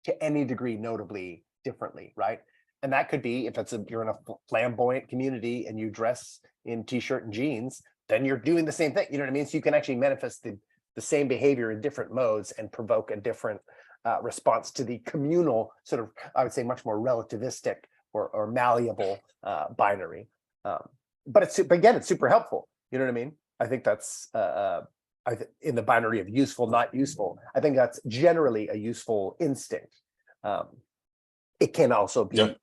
to any degree notably differently, right? And that could be if you're in a flamboyant community and you dress in t-shirt and jeans, then you're doing the same thing. You know what I mean? So you can actually manifest the same behavior in different modes and provoke a different response to the communal sort of, I would say, much more relativistic or malleable binary. But again, it's super helpful. You know what I mean? I think that's in the binary of useful, not useful. I think that's generally a useful instinct. It can also be Yeah.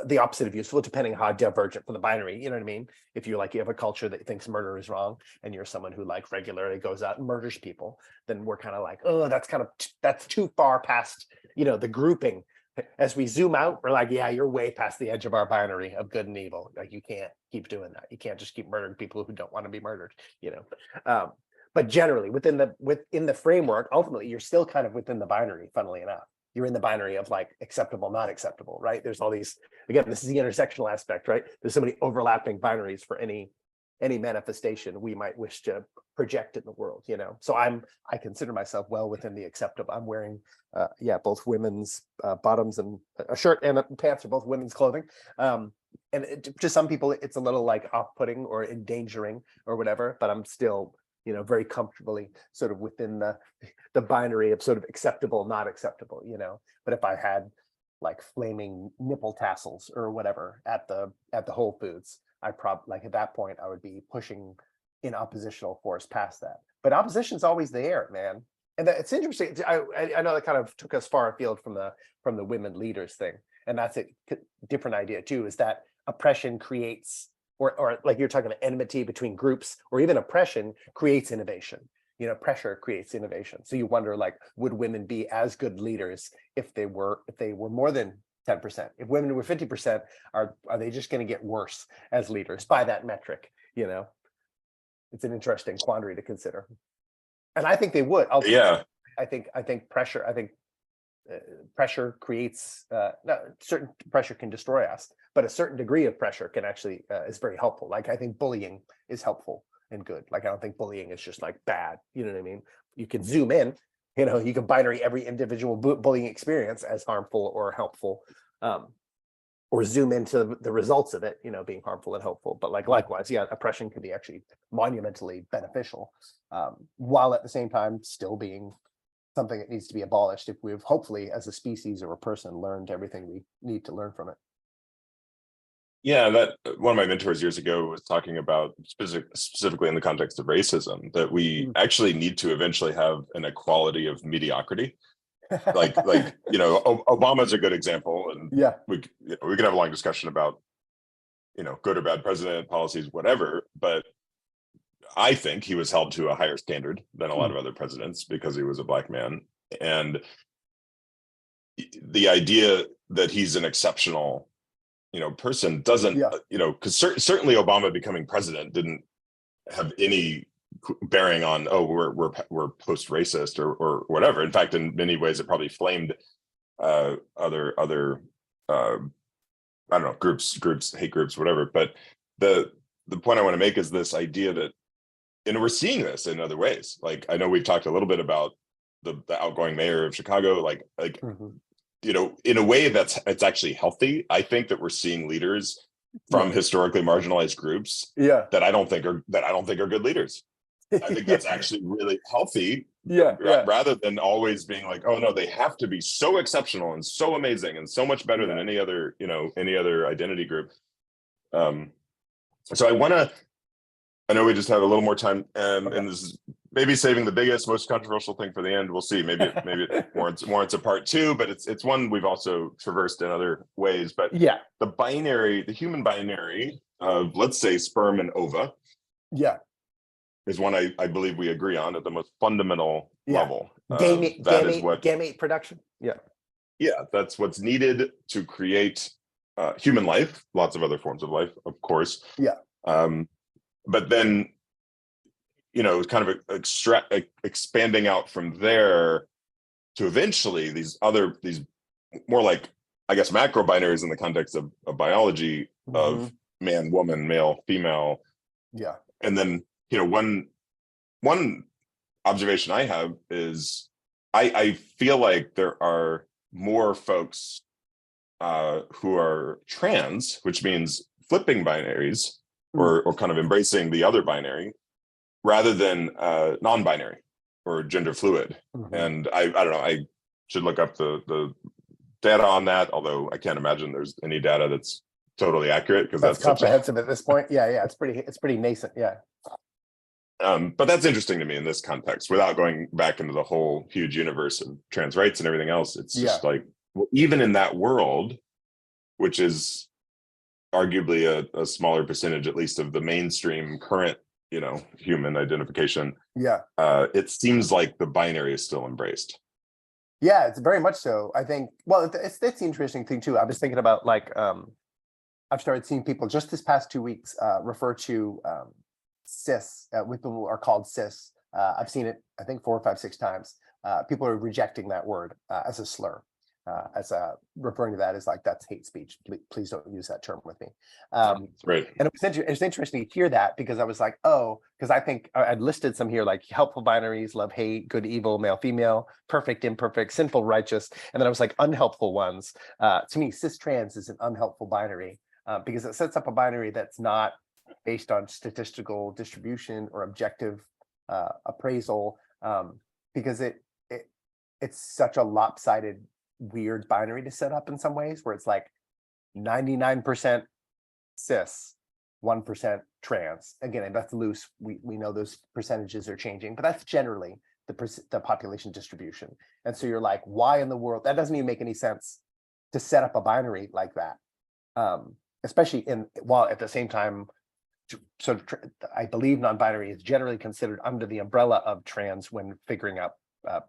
the opposite of useful, depending on how divergent from the binary. You know what I mean? If you have a culture that thinks murder is wrong, and you're someone who like regularly goes out and murders people, then we're kind of like, oh, that's too far past, the grouping. As we zoom out, we're like, yeah, you're way past the edge of our binary of good and evil. Like, you can't keep doing that. You can't just keep murdering people who don't want to be murdered. But generally, within the framework, ultimately, you're still kind of within the binary. Funnily enough, you're in the binary of like acceptable, not acceptable, right? There's all these, again, this is the intersectional aspect, right? There's so many overlapping binaries for any manifestation we might wish to project in the world, So I consider myself well within the acceptable. I'm wearing, both women's bottoms, and a shirt and pants are both women's clothing. And to some people, it's a little like off-putting or endangering or whatever, but I'm still, very comfortably sort of within the binary of sort of acceptable, not acceptable, But if I had like flaming nipple tassels or whatever at the Whole Foods, I probably, like, at that point I would be pushing in oppositional force past that. But opposition's always there, man. And it's interesting. I know that kind of took us far afield from the women leaders thing, and that's a different idea too. Is that oppression creates, or like you're talking about enmity between groups, or even oppression creates innovation. Pressure creates innovation. So you wonder, like, would women be as good leaders if they were more than 10%? If women were 50%, are they just going to get worse as leaders by that metric? It's an interesting quandary to consider. And I think they would. Yeah. I think pressure creates, no, certain pressure can destroy us, but a certain degree of pressure can actually is very helpful. Like, I think bullying is helpful and good. Like, I don't think bullying is just like bad. You know what I mean? You can zoom in, you can binary every individual bullying experience as harmful or helpful, or zoom into the results of it, being harmful and helpful. But like, likewise, yeah, oppression can be actually monumentally beneficial, while at the same time still being something that needs to be abolished if we've, hopefully, as a species or a person, learned everything we need to learn from it. Yeah, that one of my mentors years ago was talking about specifically in the context of racism, that we actually need to eventually have an equality of mediocrity. Like Obama's a good example, and Yeah. we could have a long discussion about good or bad president, policies, whatever, but I think he was held to a higher standard than a lot of other presidents because he was a Black man. And the idea that he's an exceptional person doesn't, because certainly Obama becoming president didn't have any bearing on, we're post-racist or whatever. In fact, in many ways, it probably flamed other I don't know, groups, hate groups, whatever. But the point I want to make is this idea that, and we're seeing this in other ways. Like, I know we've talked a little bit about the outgoing mayor of Chicago, like in a way it's actually healthy. I think that we're seeing leaders from historically marginalized groups that I don't think are good leaders. I think that's actually really healthy. Rather than always being like, oh no, they have to be so exceptional and so amazing and so much better than any other identity group. So I know we just have a little more time, and this is maybe saving the biggest, most controversial thing for the end. We'll see. Maybe it warrants a part two, but it's one we've also traversed in other ways. But the human binary of, let's say, sperm and ova, is one I believe we agree on at the most fundamental level. Gamete production. That's what's needed to create human life. Lots of other forms of life, of course. But then, kind of expanding out from there to eventually these more like, I guess, macro binaries in the context of biology, of man, woman, male, female. And then, one observation I have is I feel like there are more folks who are trans, which means flipping binaries Mm. or kind of embracing the other binary rather than non-binary or gender fluid. Mhm. And I don't know, I should look up the data on that, although I can't imagine there's any data that's totally accurate because That's that's such a comprehensive at this point. Yeah, yeah, it's pretty nascent. Yeah. but that's interesting to me in this context without going back into the whole huge universe of trans rights and everything else. It's Yeah. just like, well, even in that world, which is arguably a smaller percentage, at least of the mainstream current, human identification, Yeah. it seems like the binary is still embraced. Yeah, it's very much so. I think, well, it's the interesting thing too. I was thinking about like I've started seeing people just this past 2 weeks refer to cis, with people who are called cis. I've seen it, I think 4 or 5, 6 times. People are rejecting that word as a slur, as referring to that as like that's hate speech. Please don't use that term with me. Right. And it's interesting to hear that because I was like, oh, because I think I'd listed some here like helpful binaries, love, hate, good, evil, male, female, perfect, imperfect, sinful, righteous, and then I was like unhelpful ones. To me, cis trans is an unhelpful binary. Because it sets up a binary that's not based on statistical distribution or objective appraisal, because it's such a lopsided, weird binary to set up in some ways, where it's like 99% cis, 1% trans. Again, and that's loose. We know those percentages are changing, but that's generally the population distribution. And so you're like, why in the world? That doesn't even make any sense to set up a binary like that. Especially while at the same time, so I believe non-binary is generally considered under the umbrella of trans when figuring out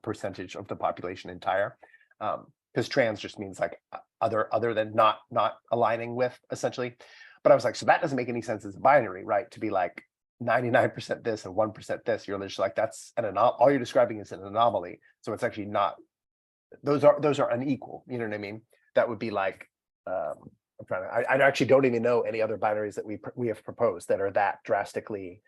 percentage of the population entire, because trans just means like other than not aligning with, essentially. But I was like, so that doesn't make any sense as a binary, right? To be like 99% this and 1% this, you're just like that's all you're describing is an anomaly. So it's actually not. Those are unequal. You know what I mean? That would be like. I'm trying to. I actually don't even know any other binaries that we have proposed that are that drastically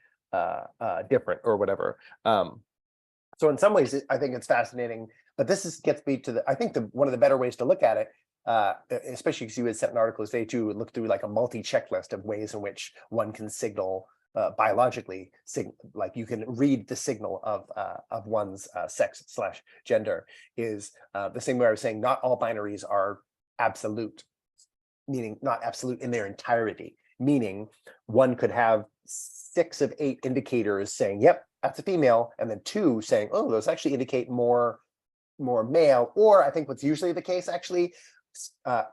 different or whatever. So in some ways, I think it's fascinating. But gets me to I think one of the better ways to look at it, especially because you had sent an article today too, look through like a multi-checklist of ways in which one can signal biologically, like you can read the signal of one's sex/gender, is the same way I was saying. Not all binaries are absolute, meaning not absolute in their entirety, meaning one could have 6 of 8 indicators saying, yep, that's a female, and then 2 saying, oh, those actually indicate more male. Or I think what's usually the case, actually,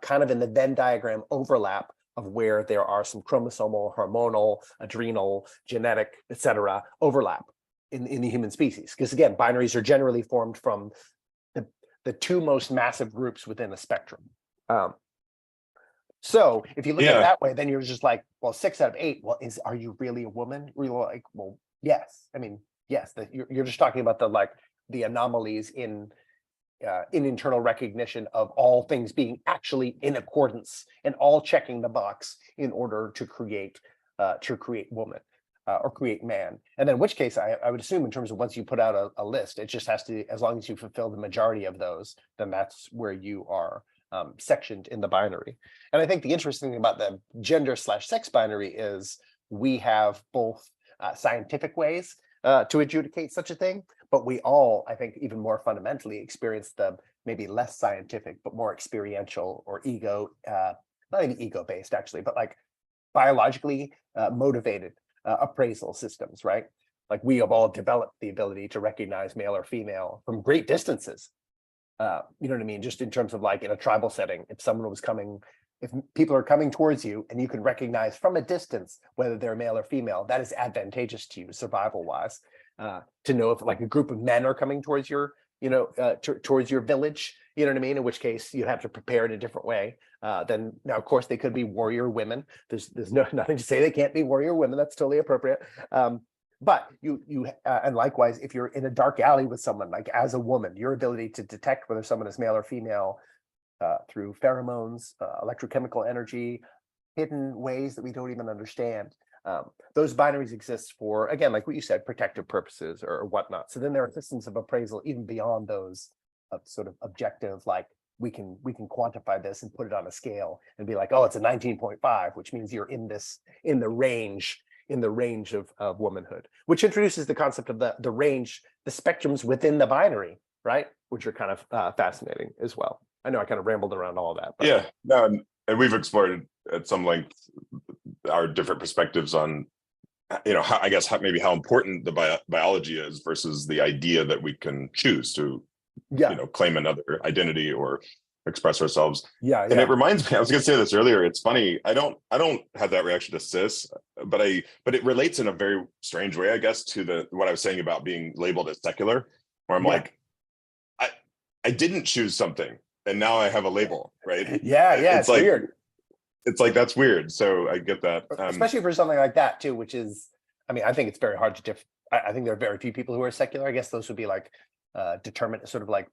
kind of in the Venn diagram overlap of where there are some chromosomal, hormonal, adrenal, genetic, etc. overlap in the human species. Because again, binaries are generally formed from the 2 most massive groups within a spectrum. So if you look at it Yeah. that way, then you're just like, well, 6 out of 8. Well, are you really a woman? You're like, well, yes. I mean, yes. You're just talking about the anomalies in internal recognition of all things being actually in accordance and all checking the box in order to create woman or create man. And then in which case, I would assume in terms of once you put out a list, it just has to, as long as you fulfill the majority of those, then that's where you are sectioned in the binary. And I think the interesting thing about the gender/sex binary is we have both scientific ways to adjudicate such a thing, but we all, I think, even more fundamentally experience the maybe less scientific, but more experiential or not even ego-based actually, but like biologically motivated appraisal systems, right? Like we have all developed the ability to recognize male or female from great distances. You know what I mean? Just in terms of like in a tribal setting, if people are coming towards you and you can recognize from a distance whether they're male or female, that is advantageous to you survival wise. To know if like a group of men are coming towards towards your village, you know what I mean? In which case you have to prepare in a different way. Then now, of course, they could be warrior women. There's nothing to say they can't be warrior women. That's totally appropriate. But and likewise, if you're in a dark alley with someone, like as a woman, your ability to detect whether someone is male or female through pheromones, electrochemical energy, hidden ways that we don't even understand. Those binaries exist for, again, like what you said, protective purposes or whatnot. So then there are systems of appraisal even beyond those of sort of objective, like we can quantify this and put it on a scale and be like, oh, it's a 19.5, which means you're in the range of womanhood, which introduces the concept of the range, the spectrums within the binary, right? Which are kind of fascinating as well. I know I kind of rambled around all of that. But. Yeah, no, and we've explored at some length our different perspectives on, how, I guess, maybe how important the biology is versus the idea that we can choose to, claim another identity or express ourselves. Yeah. And it reminds me, I was going to say this earlier. It's funny. I don't have that reaction to cis, but it relates in a very strange way, I guess, to what I was saying about being labeled as secular, where I'm like, I didn't choose something and now I have a label, right? Yeah. It's like, weird. It's like, that's weird. So I get that. Especially for something like that too, which is, I mean, I think it's very hard to I think there are very few people who are secular. I guess those would be like sort of like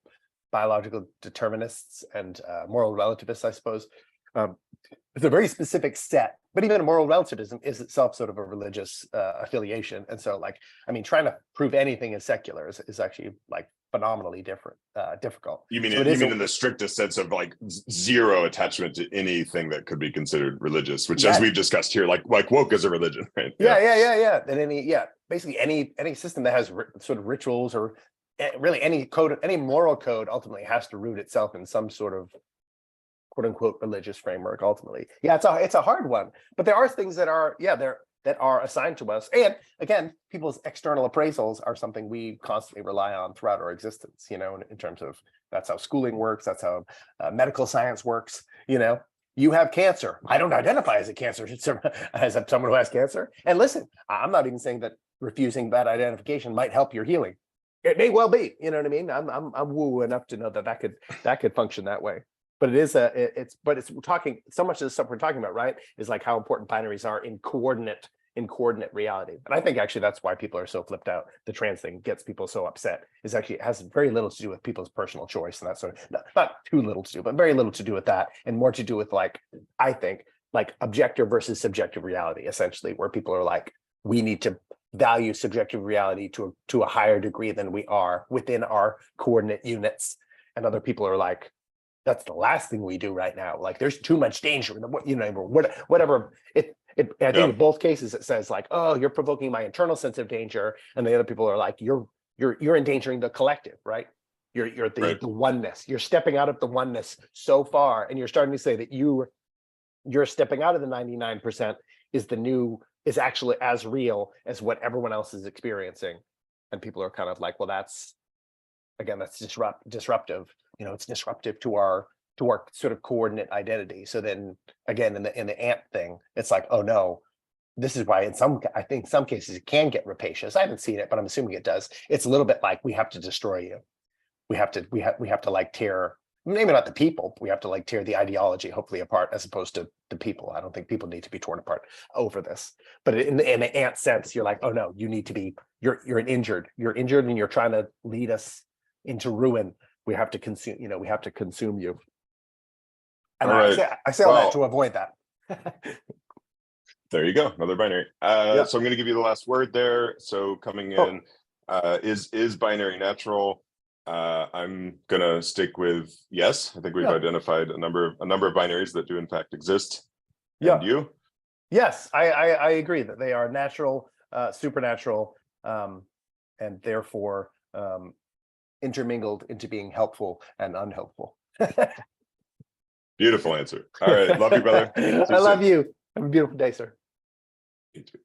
biological determinists and moral relativists, I suppose. It's a very specific set, but even moral relativism is itself sort of a religious affiliation. And so, like, I mean, trying to prove anything as secular is actually like phenomenally difficult. You mean So in the strictest sense of like zero attachment to anything that could be considered religious, which, as we've discussed here, like woke is a religion, right? Yeah. And basically any system that has sort of rituals or really any code, any moral code ultimately has to root itself in some sort of quote unquote religious framework ultimately. Yeah, it's a hard one, but there are things that are that are assigned to us. And again, people's external appraisals are something we constantly rely on throughout our existence, in terms of that's how schooling works, that's how medical science works. You have cancer. I don't identify as a cancer, as someone who has cancer. And listen, I'm not even saying that refusing that identification might help your healing. It may well be, you know what I mean? I'm woo enough to know that could function that way. But it's talking so much of the stuff we're talking about, right? Is like how important binaries are in coordinate reality. And I think actually that's why people are so flipped out. The trans thing gets people so upset. Is actually, it has very little to do with people's personal choice and that sort of, not too little to do, but very little to do with that, and more to do with, like, I think, like objective versus subjective reality, essentially, where people are like, we need to value subjective reality to a higher degree than we are within our coordinate units. And other people are like, that's the last thing we do right now. Like, there's too much danger. Whatever. I think in both cases it says like, oh, you're provoking my internal sense of danger, and the other people are like, you're endangering the collective, right? You're the oneness. You're stepping out of the oneness so far, and you're starting to say that you're stepping out of the 99% is actually as real as what everyone else is experiencing, and people are kind of like, well, that's disruptive. It's disruptive to our sort of coordinate identity. So then again, in the ant thing, it's like, oh no, this is why I think some cases it can get rapacious. I haven't seen it, but I'm assuming it does. It's a little bit like, we have to destroy you. We have to like tear, maybe not the people, but we have to like tear the ideology hopefully apart, as opposed to the people. I don't think people need to be torn apart over this. But in the ant sense, you're like, oh no, you need to be, you're injured and you're trying to lead us into ruin. We have to consume, we have to consume you. And I say all that to avoid that. There you go, another binary. So I'm going to give you the last word there. So coming in, is binary natural? I'm going to stick with yes. I think we've identified a number of binaries that do in fact exist. And you? Yes, I agree that they are natural, supernatural, and therefore intermingled into being helpful and unhelpful. Beautiful answer. All right. Love you, brother. I love you. Have a beautiful day, sir. You too.